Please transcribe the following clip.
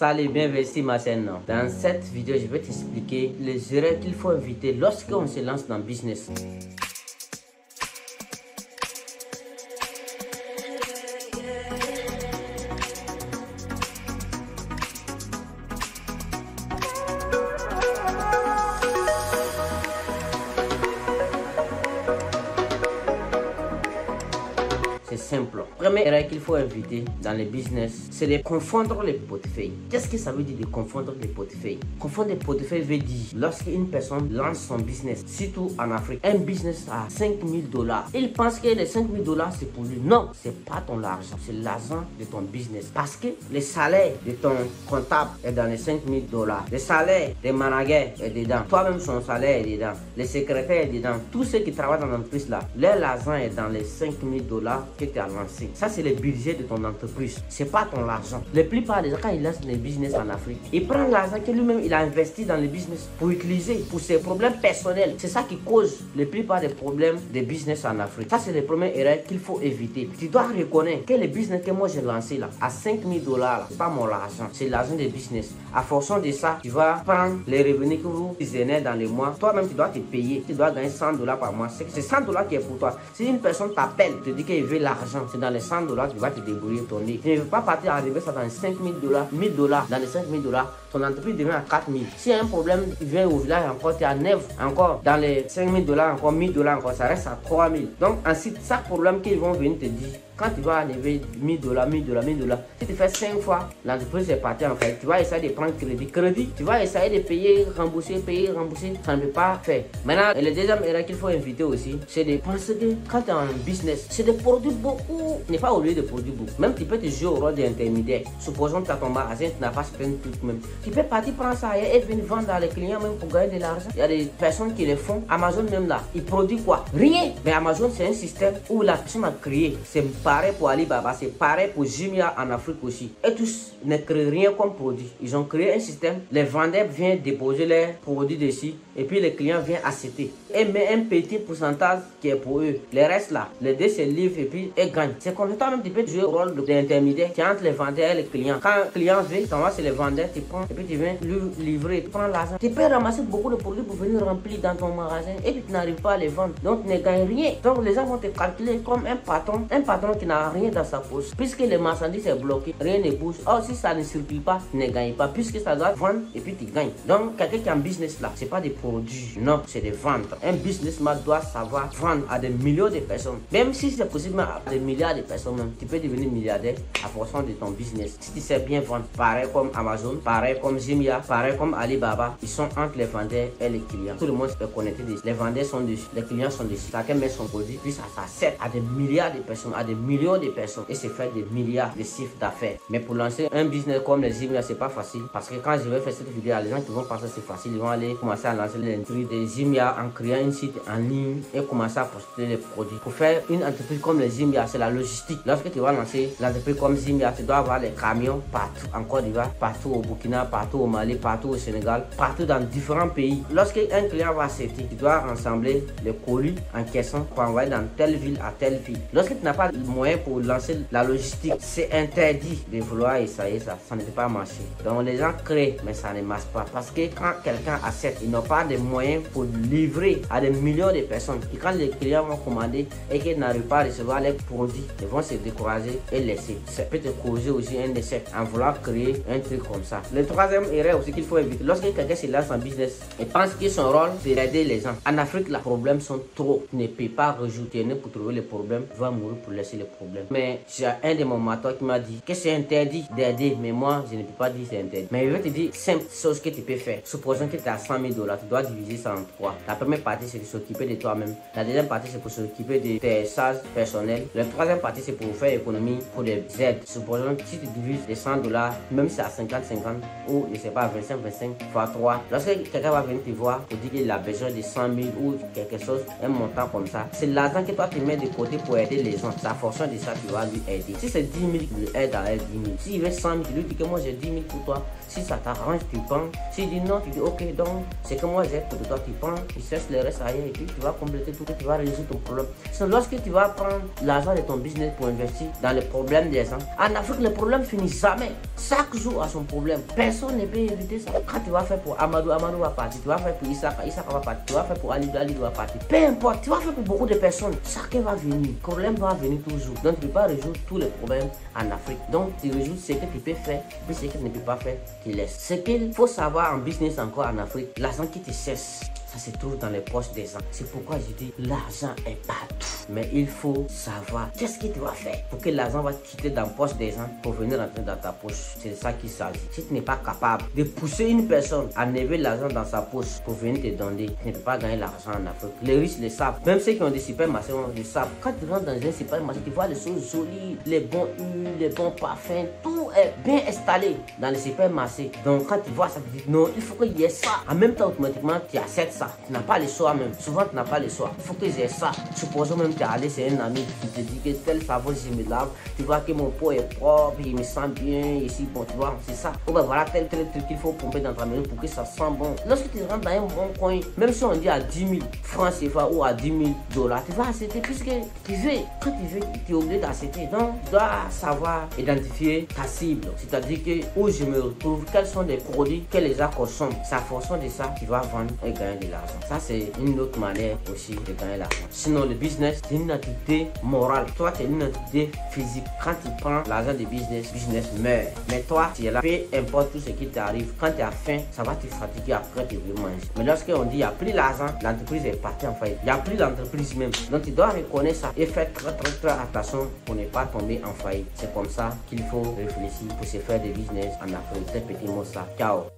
Salut, bienvenue sur ma chaîne. Dans cette vidéo, je vais t'expliquer les erreurs qu'il faut éviter lorsqu'on se lance dans le business. C'est simple. Première erreur qu'il faut éviter dans les business, c'est de confondre les portefeuilles. Qu'est-ce que ça veut dire de confondre les portefeuilles? Confondre les portefeuilles veut dire lorsqu'une personne lance son business, surtout en Afrique, un business à 5000 $, il pense que les 5000 $ c'est pour lui. Non, c'est pas ton argent, c'est l'argent de ton business. Parce que le salaire de ton comptable est dans les 5000 $. Le salaire des managers est dedans. Toi-même, son salaire est dedans. Les secrétaires est dedans. Tous ceux qui travaillent dans l'entreprise là, leur argent est dans les 5000 $ que tu as lancé. Ça, c'est le budget de ton entreprise. C'est pas ton argent. La plupart des gens, quand ils lancent les business en Afrique, ils prennent l'argent que lui-même il a investi dans le business pour utiliser pour ses problèmes personnels. C'est ça qui cause la plupart des problèmes des business en Afrique. Ça, c'est les premières erreurs qu'il faut éviter. Tu dois reconnaître que le business que moi j'ai lancé là, à 5000 $, c'est pas mon argent, c'est l'argent des business. À fonction de ça, tu vas prendre les revenus que vous générez dans les mois. Toi-même, tu dois te payer. Tu dois gagner 100 $ par mois. C'est 100 $ qui est pour toi. Si une personne t'appelle, te dit qu'il veut l'argent, c'est dans les 100 $, tu vas te débrouiller ton nez. Tu ne veux pas partir arriver ça dans les 5000 $, 1000 $, dans les 5000 $, ton entreprise devient à 4000. Si y a un problème, tu viens au village encore, tu es à 9, encore dans les 5000 $, encore 1000 $ encore, ça reste à 3000. Donc ensuite, chaque problème qu'ils vont venir te dire, quand tu vas enlever 1000 $, 1000 $, 1000 $, si tu fais 5 fois, l'entreprise est partie en fait. Tu vas essayer de prendre crédit. Tu vas essayer de payer, rembourser, ça ne peut pas faire. Maintenant, le deuxième erreur qu'il faut éviter aussi, c'est de penser que quand tu es en business, c'est de produire beaucoup, n'est pas obligé de produire beaucoup. Même tu peux te jouer au rôle d'intermédiaire. Supposons que tu as ton magasin, tu n'as pas certains trucs même. Tu peux partir prendre ça et venir vendre à les clients même pour gagner de l'argent. Il y a des personnes qui le font. Amazon même là, ils produisent quoi? Rien. Mais Amazon, c'est un système où la personne a créé. C'est pareil pour Alibaba, c'est pareil pour Jumia en Afrique aussi. Et tous ne créent rien comme produit. Ils ont créé un système, les vendeurs viennent déposer leurs produits dessus et puis les clients viennent acheter. Et met un petit pourcentage qui est pour eux. Le reste là, les deux se livrent et puis ils gagnent. C'est comme toi même tu peux jouer le rôle d'intermédiaire qui est entre les vendeurs et les clients. Quand le client veut, tu vas c'est les vendeurs, tu prends et puis tu viens lui livrer, tu prends l'argent. Tu peux ramasser beaucoup de produits pour venir remplir dans ton magasin et puis tu n'arrives pas à les vendre. Donc tu ne gagnes rien. Donc les gens vont te calculer comme un patron qui n'a rien dans sa poche. Puisque les marchandises est bloqué, rien ne bouge. Or si ça ne circule pas, tu ne gagnes pas. Puisque ça doit vendre et puis tu gagnes. Donc quelqu'un qui a un business là, c'est pas des produits, non, c'est des ventes. Un businessman doit savoir vendre à des millions de personnes. Même si c'est possible à des milliards de personnes même, tu peux devenir milliardaire à fonction de ton business. Si tu sais bien vendre, pareil comme Amazon, pareil comme Jumia, pareil comme Alibaba, ils sont entre les vendeurs et les clients. Tout le monde est connecté dessus. Les vendeurs sont dessus, les clients sont dessus. Chacun met son produit, puis ça s'accède à des milliards de personnes, à des millions de personnes et c'est fait des milliards de chiffres d'affaires. Mais pour lancer un business comme les Jumia, c'est pas facile parce que quand je vais faire cette vidéo, les gens qui vont penser que c'est facile, ils vont aller commencer à lancer les trucs des Jumia en créant un site en ligne et commencer à poster les produits. Pour faire une entreprise comme les Jumia, c'est la logistique. Lorsque tu vas lancer l'entreprise comme Jumia, tu dois avoir les camions partout en Côte d'Ivoire, partout au Burkina, partout au Mali, partout au Sénégal, partout dans différents pays. Lorsque un client va acheter, tu dois rassembler les colis en caisson pour envoyer dans telle ville à telle ville. Lorsque tu n'as pas le moyen pour lancer la logistique, c'est interdit de vouloir essayer ça. Ça ne peut pas marcher. Donc les gens créent, mais ça ne marche pas. Parce que quand quelqu'un achète, ils n'ont pas de moyens pour livrer à des millions de personnes. Et quand les clients vont commander et qu'ils n'arrivent pas à recevoir les produits, ils vont se décourager et laisser. Ça peut te causer aussi un échec en voulant créer un truc comme ça. Le troisième erreur aussi qu'il faut éviter, lorsque quelqu'un se lance en business et pense que son rôle c'est d'aider les gens. En Afrique, les problèmes sont trop. Tu ne peux pas rajouter pour trouver les problèmes. Tu vas mourir pour laisser les problèmes. Mais j'ai un de mon mentors qui m'a dit que c'est interdit d'aider, mais moi je ne peux pas dire c'est interdit. Mais je vais te dire simple chose que tu peux faire. Supposons que tu as 100 000 $, tu dois diviser ça en 3. La première partie c'est de s'occuper de toi-même. La deuxième partie c'est pour s'occuper de tes charges personnelles. La troisième partie c'est pour faire économie pour des aides. Supposons que si tu divises les 100 $, même si c'est à 50-50 ou je sais pas 25-25 fois 3, lorsque quelqu'un va venir te voir pour dire qu'il a besoin de 100 000 ou quelque chose, un montant comme ça, c'est l'argent que toi tu mets de côté pour aider les gens. Ça force fonction de ça, tu vas lui aider. Si c'est 10 000, tu lui aides à 10 000. S'il veut 100 000, tu lui dis que moi j'ai 10 000 pour toi. Si ça t'arrange, tu prends. S'il dit non, tu dis ok, donc c'est que moi j'ai pour toi, tu prends, tu cherches le reste ailleurs et puis tu vas compléter tout, que tu vas résoudre ton problème. Sinon, lorsque tu vas prendre l'argent de ton business pour investir dans les problèmes des gens, en Afrique, le problème finit jamais. Chaque jour a son problème. Personne ne peut éviter ça. Quand tu vas faire pour Amadou, Amadou va partir. Tu vas faire pour Isaka, Isaka va partir. Tu vas faire pour Ali, Ali va partir. Peu importe, tu vas faire pour beaucoup de personnes. Chacun va venir. Le problème va venir toujours. Donc, tu ne peux pas résoudre tous les problèmes en Afrique. Donc, tu résous ce que tu peux faire, puis ce que tu ne peux pas faire, tu laisses. Ce qu'il faut savoir en business encore en Afrique, l'argent qui te cesse, ça se trouve dans les poches des gens. C'est pourquoi je dis l'argent est partout. Mais il faut savoir qu'est-ce que tu vas faire pour que l'argent va quitter dans la poche des gens pour venir rentrer dans ta poche. C'est de ça qu'il s'agit. Si tu n'es pas capable de pousser une personne à enlever l'argent dans sa poche pour venir te donner, tu ne peux pas gagner l'argent en Afrique. Les riches le savent. Même ceux qui ont des supermarchés le savent. Quand tu rentres dans un supermarché, tu vois les choses jolies, les bons huiles, les bons parfums, tout est bien installé dans le supermarché. Donc quand tu vois ça, tu dis non, il faut qu'il y ait ça. En même temps, automatiquement, tu achètes ça. Tu n'as pas le choix même. Souvent, tu n'as pas le choix. Il faut que j'ai ça. Supposons même que tu es allé chez un ami qui te dit que tel savon, je me lave. Tu vois que mon pot est propre, il me sent bien. Ici, bon, tu vois, c'est ça. Ou bien voilà tel truc qu'il faut pomper dans ta maison pour que ça sent bon. Lorsque tu rentres dans un bon coin, même si on dit à 10 000 francs CFA ou à 10 000 $, tu vas acheter puisque tu veux. Quand tu veux, tu es obligé d'acheter. Donc, tu dois savoir identifier ta cible. C'est-à-dire que où je me retrouve, quels sont les produits que les gens consomment. C'est en fonction de ça tu vas vendre et gagner de l'argent. Ça, c'est une autre manière aussi de gagner l'argent. Sinon, le business, c'est une activité morale. Toi, c'est une activité physique. Quand tu prends l'argent du business, business meurt. Mais toi, tu es là, peu importe tout ce qui t'arrive. Quand tu as faim, ça va te fatiguer après, tu veux manger. Mais lorsqu'on dit il n'y a plus l'argent, l'entreprise est partie en faillite. Il n'y a plus l'entreprise même. Donc, tu dois reconnaître ça et faire très attention pour ne pas tomber en faillite. C'est comme ça qu'il faut réfléchir pour se faire des business en Afrique. C'est petit mot ça. Ciao.